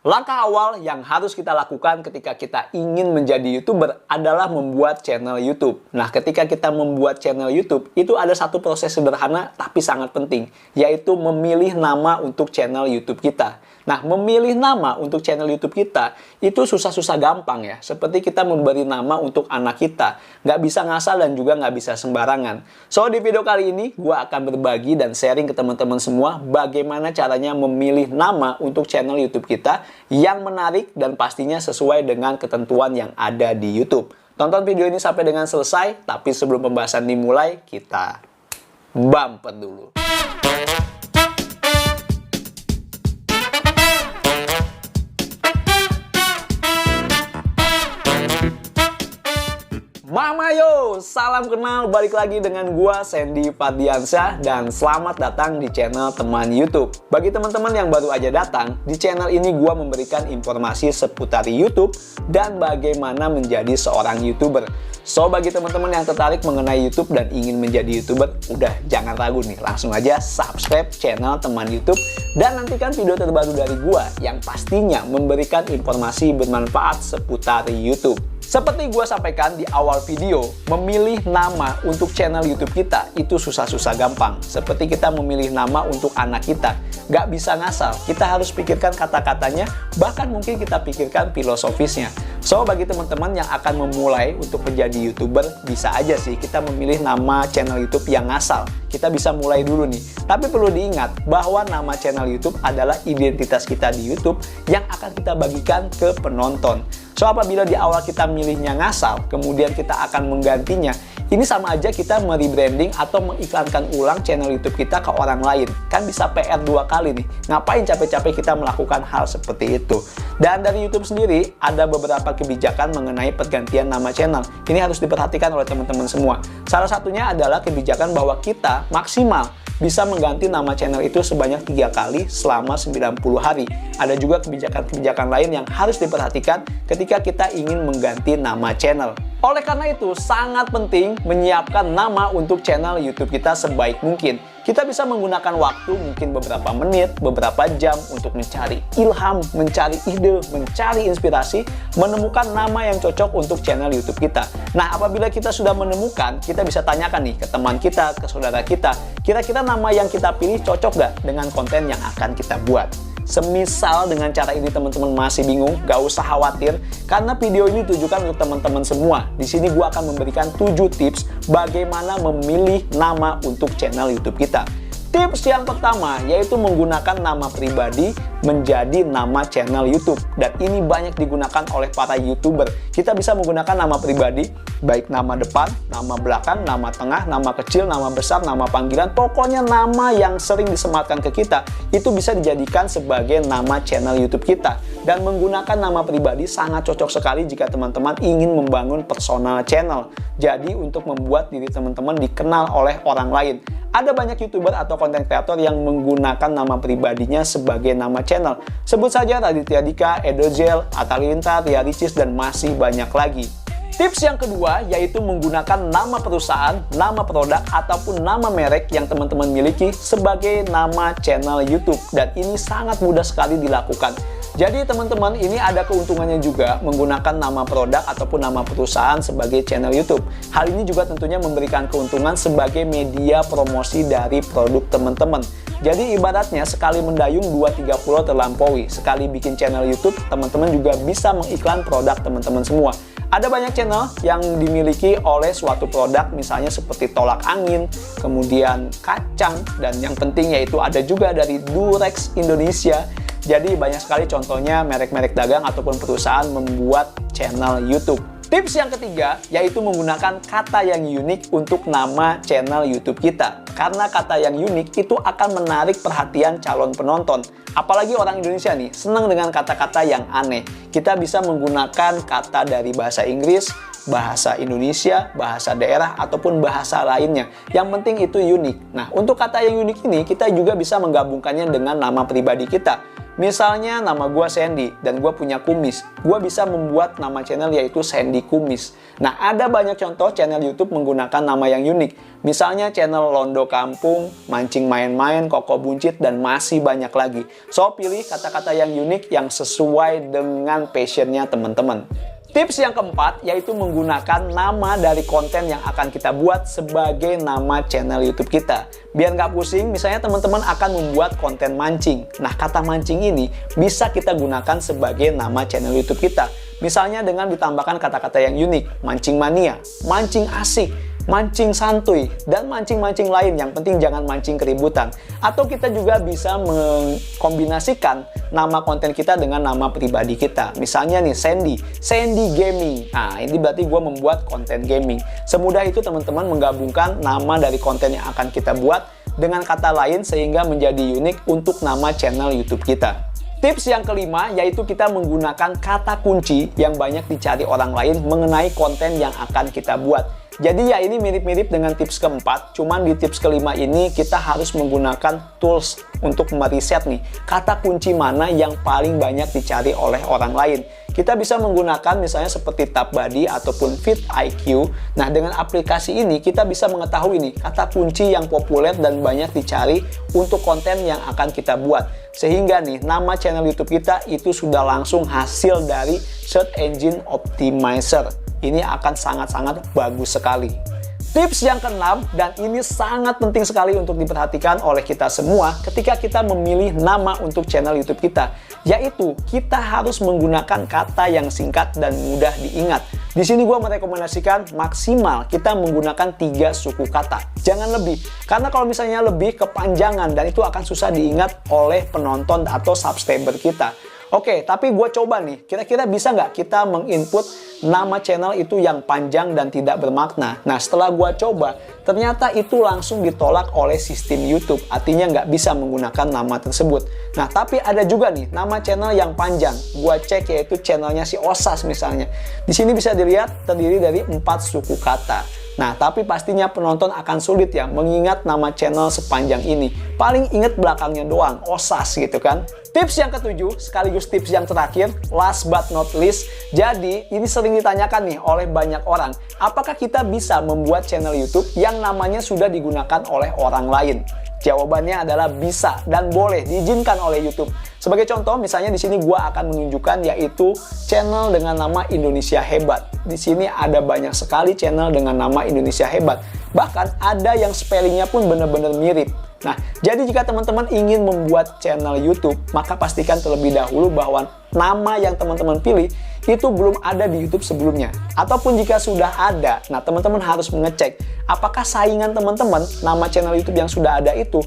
Langkah awal yang harus kita lakukan ketika kita ingin menjadi YouTuber adalah membuat channel YouTube. Nah, ketika kita membuat channel YouTube, itu ada satu proses sederhana tapi sangat penting, yaitu memilih nama untuk channel YouTube kita. Nah, memilih nama untuk channel YouTube kita itu susah-susah gampang ya. Seperti kita memberi nama untuk anak kita. Nggak bisa ngasal dan juga nggak bisa sembarangan. So, di video kali ini, gue akan berbagi dan sharing ke teman-teman semua bagaimana caranya memilih nama untuk channel YouTube kita yang menarik dan pastinya sesuai dengan ketentuan yang ada di YouTube. Tonton video ini sampai dengan selesai, tapi sebelum pembahasan dimulai, kita bumper dulu. Mama yo, salam kenal, balik lagi dengan gua Sandy Fardiansyah dan selamat datang di channel Teman YouTube. Bagi teman-teman yang baru aja datang, di channel ini gua memberikan informasi seputar YouTube dan bagaimana menjadi seorang YouTuber. So, bagi teman-teman yang tertarik mengenai YouTube dan ingin menjadi YouTuber, udah jangan ragu nih, langsung aja subscribe channel Teman YouTube dan nantikan video terbaru dari gua yang pastinya memberikan informasi bermanfaat seputar YouTube. Seperti gue sampaikan di awal video, memilih nama untuk channel YouTube kita itu susah-susah gampang. Seperti kita memilih nama untuk anak kita, nggak bisa ngasal. Kita harus pikirkan kata-katanya, bahkan mungkin kita pikirkan filosofisnya. So, bagi teman-teman yang akan memulai untuk menjadi YouTuber, bisa aja sih kita memilih nama channel YouTube yang ngasal. Kita bisa mulai dulu nih. Tapi perlu diingat bahwa nama channel YouTube adalah identitas kita di YouTube yang akan kita bagikan ke penonton. So, apabila di awal kita milihnya ngasal, kemudian kita akan menggantinya, ini sama aja kita merebranding atau mengiklankan ulang channel YouTube kita ke orang lain. Kan bisa PR 2 kali nih. Ngapain capek-capek kita melakukan hal seperti itu? Dan dari YouTube sendiri, ada beberapa kebijakan mengenai pergantian nama channel. Ini harus diperhatikan oleh teman-teman semua. Salah satunya adalah kebijakan bahwa kita maksimal bisa mengganti nama channel itu sebanyak 3 kali selama 90 hari. Ada juga kebijakan-kebijakan lain yang harus diperhatikan ketika kita ingin mengganti nama channel. Oleh karena itu, sangat penting menyiapkan nama untuk channel YouTube kita sebaik mungkin. Kita bisa menggunakan waktu mungkin beberapa menit, beberapa jam untuk mencari ilham, mencari ide, mencari inspirasi, menemukan nama yang cocok untuk channel YouTube kita. Nah, apabila kita sudah menemukan, kita bisa tanyakan nih ke teman kita, ke saudara kita, kira-kira nama yang kita pilih cocok nggak dengan konten yang akan kita buat? Semisal dengan cara ini teman-teman masih bingung, gak usah khawatir karena video ini ditujukan untuk teman-teman semua. Di sini gua akan memberikan 7 tips bagaimana memilih nama untuk channel YouTube kita. Tips yang pertama yaitu menggunakan nama pribadi menjadi nama channel YouTube. Dan ini banyak digunakan oleh para YouTuber. Kita bisa menggunakan nama pribadi, baik nama depan, nama belakang, nama tengah, nama kecil, nama besar, nama panggilan. Pokoknya nama yang sering disematkan ke kita, itu bisa dijadikan sebagai nama channel YouTube kita. Dan menggunakan nama pribadi sangat cocok sekali jika teman-teman ingin membangun personal channel. Jadi untuk membuat diri teman-teman dikenal oleh orang lain. Ada banyak YouTuber atau konten kreator yang menggunakan nama pribadinya sebagai nama channel. Sebut saja Raditya Dika, Edozel, Atta Halilintar, Ria Ricis, dan masih banyak lagi. Tips yang kedua yaitu menggunakan nama perusahaan, nama produk, ataupun nama merek yang teman-teman miliki sebagai nama channel YouTube. Dan ini sangat mudah sekali dilakukan. Jadi teman-teman, ini ada keuntungannya juga menggunakan nama produk ataupun nama perusahaan sebagai channel YouTube. Hal ini juga tentunya memberikan keuntungan sebagai media promosi dari produk teman-teman. Jadi ibaratnya sekali mendayung 2-3 pulau terlampaui. Sekali bikin channel YouTube, teman-teman juga bisa mengiklan produk teman-teman semua. Ada banyak channel yang dimiliki oleh suatu produk, misalnya seperti tolak angin, kemudian kacang, dan yang penting yaitu ada juga dari Durex Indonesia. Jadi banyak sekali contohnya merek-merek dagang ataupun perusahaan membuat channel YouTube. Tips yang ketiga yaitu menggunakan kata yang unik untuk nama channel YouTube kita. Karena kata yang unik itu akan menarik perhatian calon penonton. Apalagi orang Indonesia nih, senang dengan kata-kata yang aneh. Kita bisa menggunakan kata dari bahasa Inggris, bahasa Indonesia, bahasa daerah, ataupun bahasa lainnya. Yang penting itu unik. Nah, untuk kata yang unik ini, kita juga bisa menggabungkannya dengan nama pribadi kita. Misalnya nama gue Sandy dan gue punya kumis, gue bisa membuat nama channel yaitu Sandy Kumis. Nah, ada banyak contoh channel YouTube menggunakan nama yang unik. Misalnya channel Londo Kampung, Mancing Main-Main, Koko Buncit, dan masih banyak lagi. So, pilih kata-kata yang unik yang sesuai dengan passionnya teman-teman. Tips yang keempat yaitu menggunakan nama dari konten yang akan kita buat sebagai nama channel YouTube kita. Biar nggak pusing, misalnya teman-teman akan membuat konten mancing. Nah, kata mancing ini bisa kita gunakan sebagai nama channel YouTube kita. Misalnya dengan ditambahkan kata-kata yang unik, mancing mania, mancing asik, mancing santuy, dan mancing-mancing lain. Yang penting jangan mancing keributan. Atau kita juga bisa mengkombinasikan nama konten kita dengan nama pribadi kita. Misalnya nih, Sandy Gaming. Nah, ini berarti gue membuat konten gaming. Semudah itu teman-teman menggabungkan nama dari konten yang akan kita buat dengan kata lain sehingga menjadi unik untuk nama channel YouTube kita. Tips yang kelima yaitu kita menggunakan kata kunci yang banyak dicari orang lain mengenai konten yang akan kita buat. Jadi ya ini mirip-mirip dengan tips keempat, cuman di tips kelima ini kita harus menggunakan tools untuk meriset nih kata kunci mana yang paling banyak dicari oleh orang lain. Kita bisa menggunakan misalnya seperti TapBuddy ataupun vidIQ. Nah, dengan aplikasi ini kita bisa mengetahui nih kata kunci yang populer dan banyak dicari untuk konten yang akan kita buat. Sehingga nih nama channel YouTube kita itu sudah langsung hasil dari Search Engine Optimizer. Ini akan sangat-sangat bagus sekali. Tips yang keenam, dan ini sangat penting sekali untuk diperhatikan oleh kita semua ketika kita memilih nama untuk channel YouTube kita, yaitu kita harus menggunakan kata yang singkat dan mudah diingat. Di sini gue merekomendasikan maksimal kita menggunakan 3 suku kata. Jangan lebih, karena kalau misalnya lebih kepanjangan dan itu akan susah diingat oleh penonton atau subscriber kita. Oke, tapi gue coba nih, kira-kira bisa nggak kita menginput nama channel itu yang panjang dan tidak bermakna? Nah, setelah gue coba, ternyata itu langsung ditolak oleh sistem YouTube. Artinya nggak bisa menggunakan nama tersebut. Nah, tapi ada juga nih, nama channel yang panjang. Gue cek yaitu channelnya si Osas misalnya. Di sini bisa dilihat terdiri dari 4 suku kata. Nah, tapi pastinya penonton akan sulit ya mengingat nama channel sepanjang ini. Paling inget belakangnya doang, Osas gitu kan. Tips yang ketujuh, sekaligus tips yang terakhir, last but not least. Jadi, ini sering ditanyakan nih oleh banyak orang. Apakah kita bisa membuat channel YouTube yang namanya sudah digunakan oleh orang lain? Jawabannya adalah bisa dan boleh diizinkan oleh YouTube. Sebagai contoh, misalnya di sini gua akan menunjukkan yaitu channel dengan nama Indonesia Hebat. Di sini ada banyak sekali channel dengan nama Indonesia Hebat. Bahkan ada yang spellingnya pun benar-benar mirip. Nah, jadi jika teman-teman ingin membuat channel YouTube, maka pastikan terlebih dahulu bahwa nama yang teman-teman pilih itu belum ada di YouTube sebelumnya. Ataupun jika sudah ada, nah teman-teman harus mengecek apakah saingan teman-teman nama channel YouTube yang sudah ada itu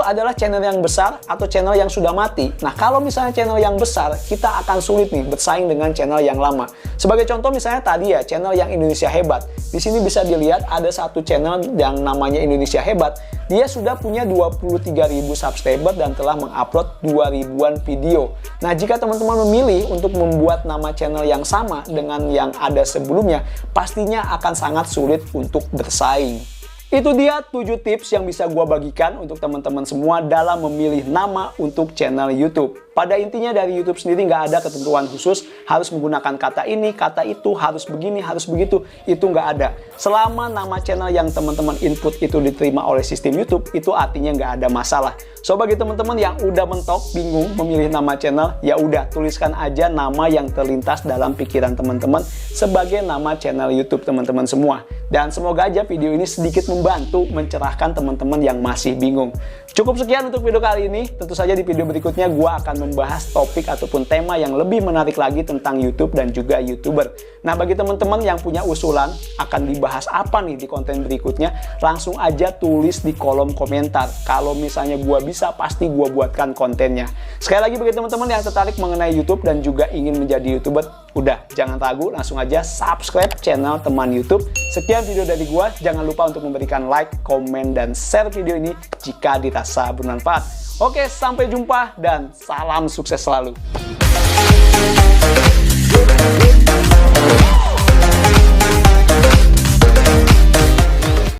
adalah channel yang besar atau channel yang sudah mati. Nah, kalau misalnya channel yang besar, kita akan sulit nih bersaing dengan channel yang lama. Sebagai contoh misalnya tadi ya, channel yang Indonesia Hebat. Di sini bisa dilihat ada satu channel yang namanya Indonesia Hebat. Dia sudah punya 23.000 subscriber dan telah mengupload 2.000-an video. Nah, jika teman-teman memilih untuk membuat nama channel yang sama dengan yang ada sebelumnya, pastinya akan sangat sulit untuk bersaing. Itu dia 7 tips yang bisa gua bagikan untuk teman-teman semua dalam memilih nama untuk channel YouTube. Pada intinya dari YouTube sendiri nggak ada ketentuan khusus harus menggunakan kata ini, kata itu, harus begini, harus begitu. Itu nggak ada. Selama nama channel yang teman-teman input itu diterima oleh sistem YouTube, itu artinya nggak ada masalah. So, bagi teman-teman yang udah mentok, bingung memilih nama channel, ya udah tuliskan aja nama yang terlintas dalam pikiran teman-teman sebagai nama channel YouTube teman-teman semua. Dan semoga aja video ini sedikit membantu mencerahkan teman-teman yang masih bingung. Cukup sekian untuk video kali ini. Tentu saja di video berikutnya gue akan membahas topik ataupun tema yang lebih menarik lagi tentang YouTube dan juga YouTuber. Nah, bagi teman-teman yang punya usulan akan dibahas apa nih di konten berikutnya, langsung aja tulis di kolom komentar. Kalau misalnya gue bisa, pasti gue buatkan kontennya. Sekali lagi bagi teman-teman yang tertarik mengenai YouTube dan juga ingin menjadi YouTuber, udah jangan ragu, langsung aja subscribe channel Teman YouTube. Sekian video dari gue, jangan lupa untuk memberikan like, komen, dan share video ini jika dirasa bermanfaat. Oke, sampai jumpa dan salam sukses selalu.